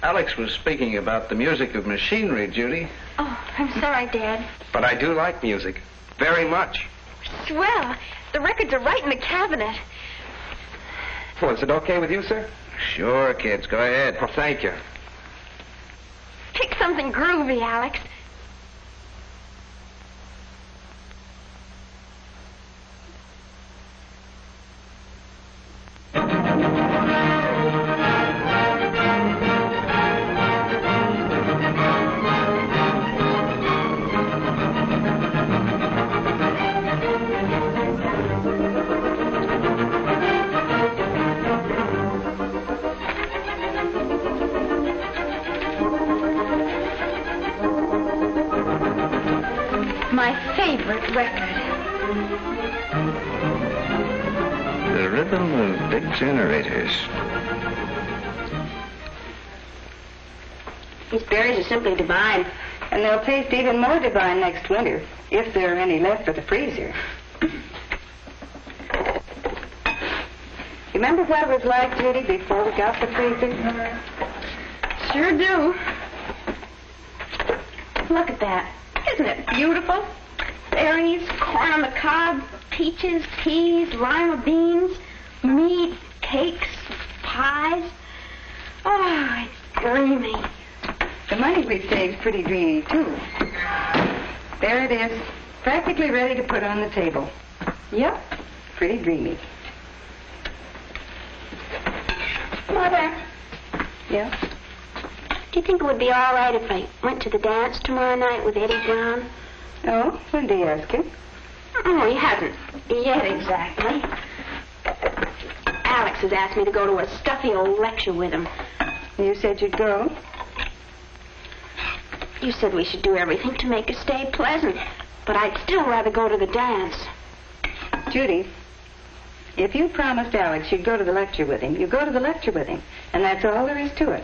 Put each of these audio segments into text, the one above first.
Alex was speaking about the music of machinery, Judy. Oh, I'm sorry, Dad. But I do like music. Very much. Swell. The records are right in the cabinet. Well, is it okay with you, sir? Sure, kids. Go ahead. Well, thank you. Pick something groovy, Alex. My favorite record. The rhythm of big generators. These berries are simply divine, and they'll taste even more divine next winter, if there are any left for the freezer. Remember what it was like, Judy, before we got the freezer? Sure do. Look at that. Isn't it beautiful? Berries, corn on the cob, peaches, peas, lima beans, meat, cakes, pies. Oh, it's dreamy. The money we saved's pretty dreamy, too. There it is, practically ready to put on the table. Yep, pretty dreamy. Mother. Yeah? Do you think it would be all right if I went to the dance tomorrow night with Eddie Brown? Oh, when did you ask him? Oh, he hasn't yet exactly. Alex has asked me to go to a stuffy old lecture with him. You said you'd go? You said we should do everything to make a stay pleasant, but I'd still rather go to the dance. Judy, if you promised Alex you'd go to the lecture with him, you go to the lecture with him, and that's all there is to it.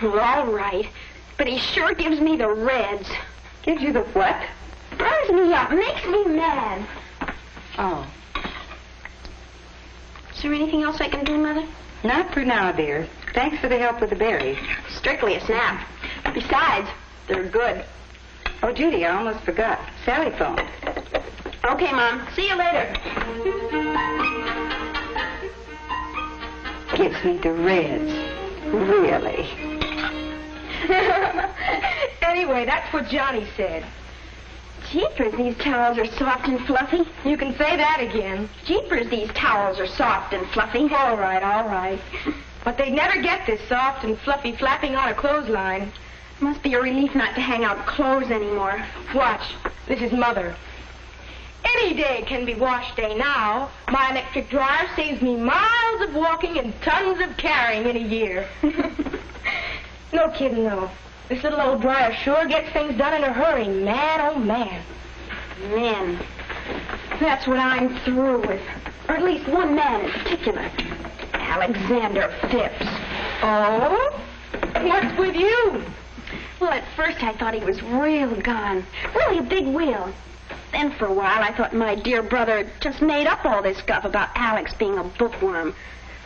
Well, all right, but he sure gives me the reds. Gives you the what? Burns me up, makes me mad. Oh. Is there anything else I can do, Mother? Not for now, dear. Thanks for the help with the berries. Strictly a snap. Besides, they're good. Oh, Judy, I almost forgot. Sally phoned. Okay, Mom. See you later. Gives me the reds. Really? Anyway, that's what Johnny said. Jeepers, these towels are soft and fluffy. You can say that again. Jeepers, these towels are soft and fluffy. All right, all right. But they'd never get this soft and fluffy flapping on a clothesline. Must be a relief not to hang out clothes anymore. Watch. This is Mother. Any day can be wash day now. My electric dryer saves me miles of walking and tons of carrying in a year. No kidding, though. This little old dryer sure gets things done in a hurry. Man, oh, man. Men. That's what I'm through with. Or at least one man in particular. Alexander Phipps. Oh? What's with you? Well, at first I thought he was real gone. Really a big wheel. Then for a while I thought my dear brother just made up all this stuff about Alex being a bookworm.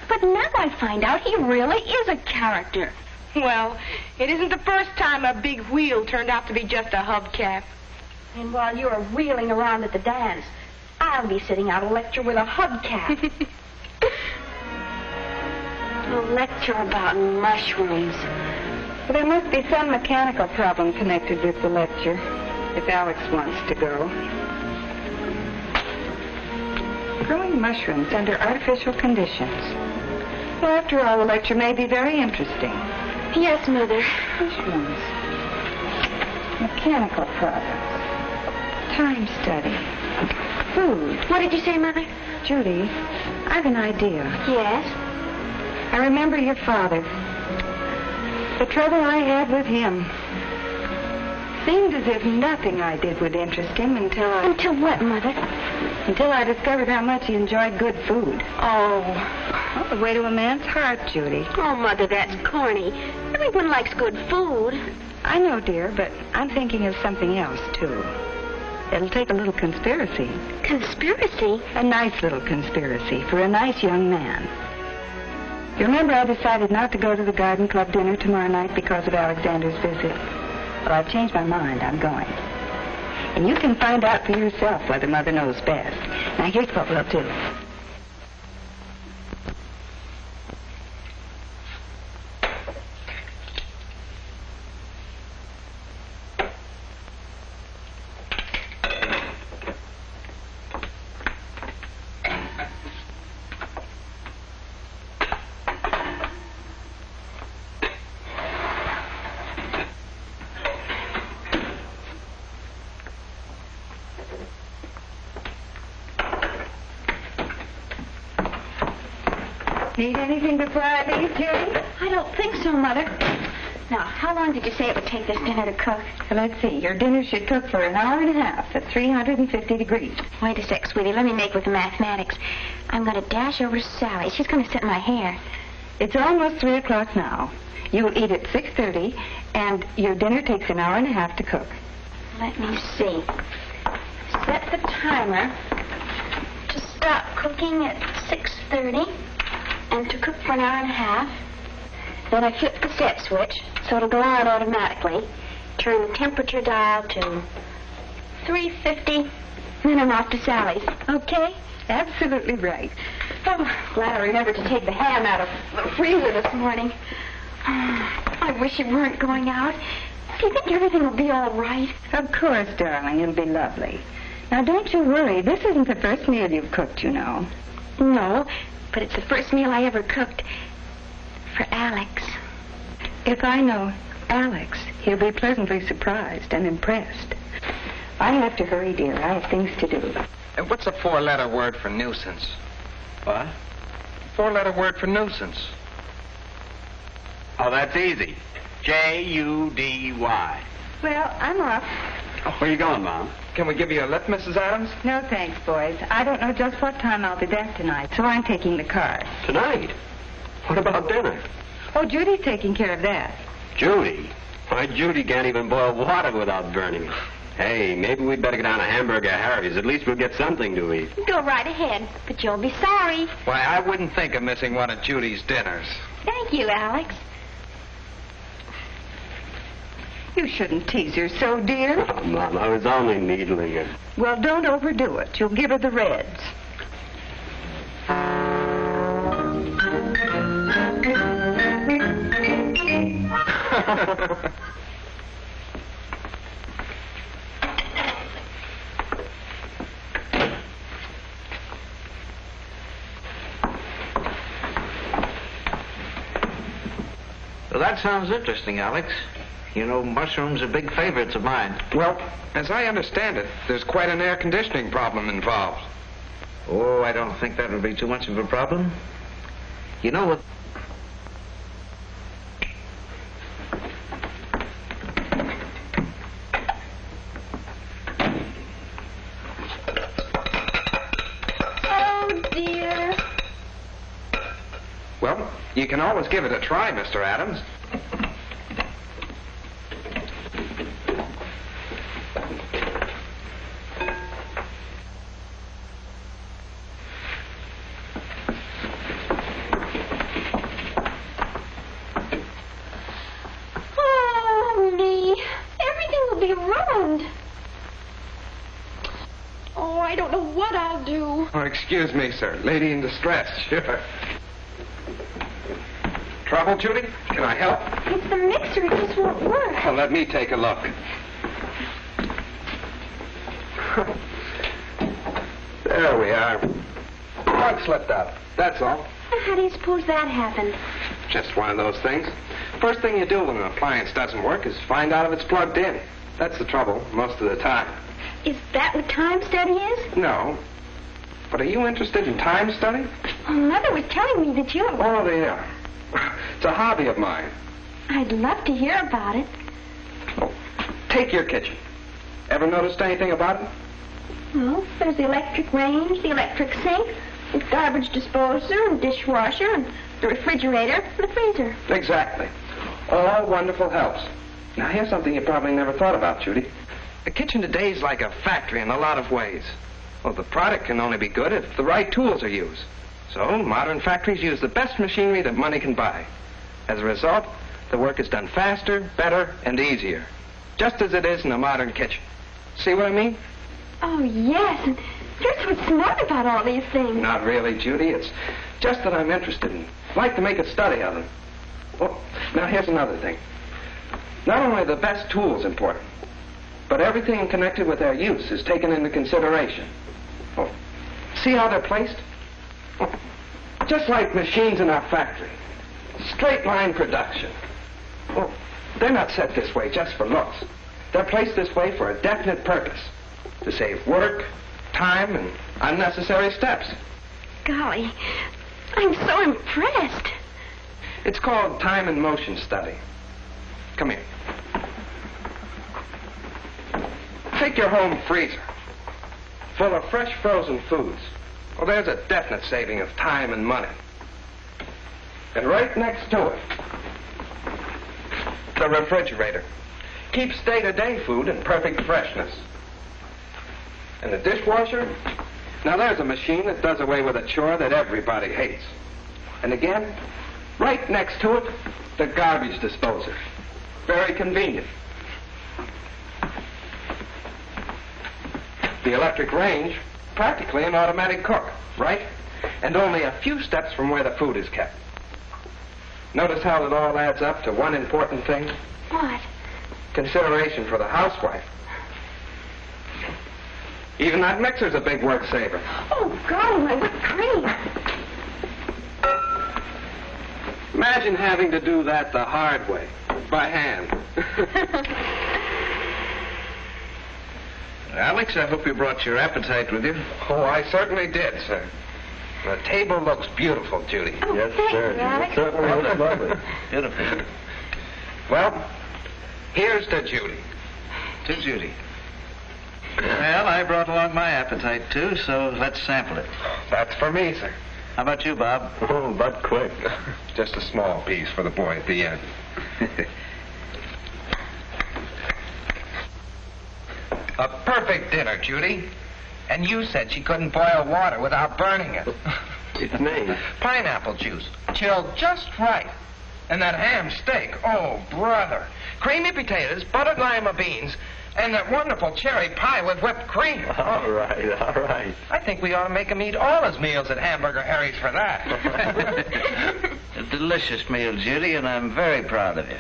But now I find out he really is a character. Well, it isn't the first time a big wheel turned out to be just a hubcap. And while you're wheeling around at the dance, I'll be sitting out a lecture with a hubcap. A lecture about mushrooms. Well, there must be some mechanical problem connected with the lecture, if Alex wants to go. Growing mushrooms under artificial conditions. Well, after all, the lecture may be very interesting. Yes, Mother. Mushrooms. Mechanical problems. Time study. Food. What did you say, Mother? Judy, I've an idea. Yes? I remember your father. The trouble I had with him. Seemed as if nothing I did would interest him until I... Until what, Mother? Until I discovered how much he enjoyed good food. Oh. Well, the way to a man's heart, Judy. Oh, Mother, that's corny. Everyone likes good food. I know, dear, but I'm thinking of something else, too. It'll take a little conspiracy. Conspiracy? A nice little conspiracy for a nice young man. You remember I decided not to go to the garden club dinner tomorrow night because of Alexander's visit? Well, I've changed my mind. I'm going. And you can find out for yourself whether Mother knows best. Now, here's what we'll do. Need anything before I leave, Jordy? I don't think so, Mother. Now, how long did you say it would take this dinner to cook? Well, let's see. Your dinner should cook for an hour and a half at 350 degrees. Wait a sec, sweetie. Let me make with the mathematics. I'm going to dash over to Sally. She's going to set my hair. It's almost 3 o'clock now. You'll eat at 6:30, and your dinner takes an hour and a half to cook. Let me see. Set the timer to stop cooking at 6:30 and to cook for an hour and a half. Then I flip the set switch so it'll go on automatically. Turn the temperature dial to 350. Then I'm off to Sally's. Okay? Absolutely right. Oh, glad I remembered to take the ham out of the freezer this morning. I wish you weren't going out. Do you think everything will be all right? Of course, darling. It'll be lovely. Now, don't you worry. This isn't the first meal you've cooked, you know. No, but it's the first meal I ever cooked for Alex. If I know Alex, he'll be pleasantly surprised and impressed. I have to hurry, dear. I have things to do. And what's a 4-letter word for nuisance? What? 4-letter word for nuisance. Oh, that's easy. J-U-D-Y. Well, I'm off. Where you going, Mom? Can we give you a lift, Mrs. Adams? No, thanks, boys. I don't know just what time I'll be back tonight, so I'm taking the car. Tonight? What about dinner? Oh, Judy's taking care of that. Judy? Why, Judy can't even boil water without burning. Hey, maybe we'd better go down to Hamburger Harry's. At least we'll get something to eat. Go right ahead, but you'll be sorry. Why, I wouldn't think of missing one of Judy's dinners. Thank you, Alex. You shouldn't tease her so, dear. Oh, Mom, I was only needling her. Well, don't overdo it. You'll give her the reds. Well, that sounds interesting, Alex. You know, mushrooms are big favorites of mine. Well, as I understand it, there's quite an air conditioning problem involved. Oh, I don't think that would be too much of a problem. You know what? Oh, dear. Well, you can always give it a try, Mr. Adams. Oh, me. Everything will be ruined. Oh, I don't know what I'll do. Oh, excuse me, sir. Lady in distress, sure. Trouble, Judy? Can I help? It's the mixer. It just won't work. Well, let me take a look. There we are. Plug slipped out. That's all. How do you suppose that happened? Just one of those things. First thing you do when an appliance doesn't work is find out if it's plugged in. That's the trouble most of the time. Is that what time study is? No. But are you interested in time study? Oh, Mother was telling me that you... Oh, yeah. It's a hobby of mine. I'd love to hear about it. Oh, take your kitchen. Ever noticed anything about it? Well, there's the electric range, the electric sink, the garbage disposer, and dishwasher, and the refrigerator, and the freezer. Exactly. All wonderful helps. Now, here's something you probably never thought about, Judy. The kitchen today is like a factory in a lot of ways. Well, the product can only be good if the right tools are used. So modern factories use the best machinery that money can buy. As a result, the work is done faster, better, and easier. Just as it is in a modern kitchen. See what I mean? Oh, yes. And you're so smart about all these things. Not really, Judy. It's just that I'm interested in. Like to make a study of them. Oh, now here's another thing. Not only are the best tools important, but everything connected with their use is taken into consideration. Oh, see how they're placed? Oh, just like machines in our factory. Straight line production. Oh, they're not set this way just for looks. They're placed this way for a definite purpose. To save work, time, and unnecessary steps. Golly, I'm so impressed. It's called time and motion study. Come here. Take your home freezer, full of fresh frozen foods. Well, there's a definite saving of time and money. And right next to it, the refrigerator. Keeps day-to-day food in perfect freshness. And the dishwasher? Now there's a machine that does away with a chore that everybody hates. And again, right next to it, the garbage disposer. Very convenient. The electric range, practically an automatic cook, right? And only a few steps from where the food is kept. Notice how it all adds up to one important thing? What? Consideration for the housewife. Even that mixer's a big work saver. Oh, golly, my whipped cream. Imagine having to do that the hard way, by hand. Alex, I hope you brought your appetite with you. Oh, I certainly did, sir. The table looks beautiful, Judy. Oh, Yes, thank sir. you, Alex. It certainly looks lovely. Beautiful. Well, here's to Judy. To Judy. Well, I brought along my appetite, too, so let's sample it. That's for me, sir. How about you, Bob? Oh, but quick. Just a small piece for the boy at the end. A perfect dinner, Judy. And you said she couldn't boil water without burning it. It's me. Pineapple juice, chilled just right. And that ham steak, oh, brother. Creamy potatoes, buttered lima beans, and that wonderful cherry pie with whipped cream. All right, all right. I think we ought to make him eat all his meals at Hamburger Harry's for that. A delicious meal, Judy, and I'm very proud of you.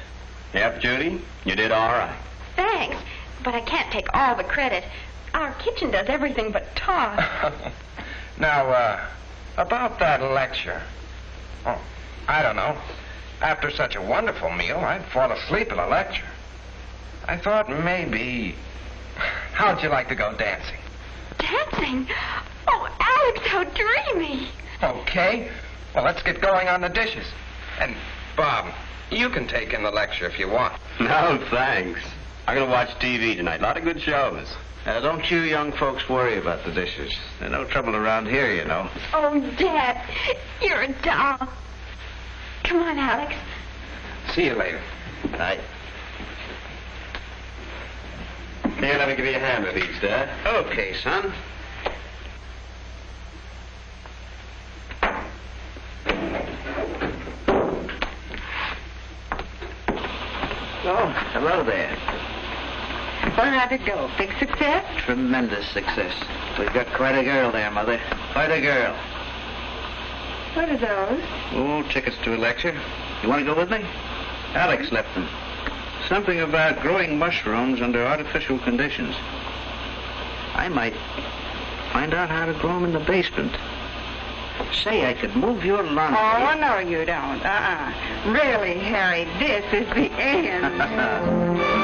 Yep, Judy, you did all right. Thanks, but I can't take all the credit. Our kitchen does everything but talk. Now, about that lecture. Oh, I don't know. After such a wonderful meal, I'd fall asleep at a lecture. I thought maybe... How'd you like to go dancing? Dancing? Oh, Alex, how dreamy. Okay. Well, let's get going on the dishes. And, Bob, you can take in the lecture if you want. No, thanks. I'm going to watch TV tonight. A lot of good shows. Don't you young folks worry about the dishes. There's no trouble around here, you know. Oh, Dad, you're a doll. Come on, Alex. See you later. Right. Here, let me give you a hand with these, Dad. Okay, son. Oh, hello there. Well, how'd it go? Big success? Tremendous success. We've got quite a girl there, Mother. Quite a girl. What are those? Oh, tickets to a lecture. You want to go with me? Alex left them. Something about growing mushrooms under artificial conditions. I might find out how to grow them in the basement. Say, I could move your laundry. Oh, no, you don't. Really, Harry, this is the end.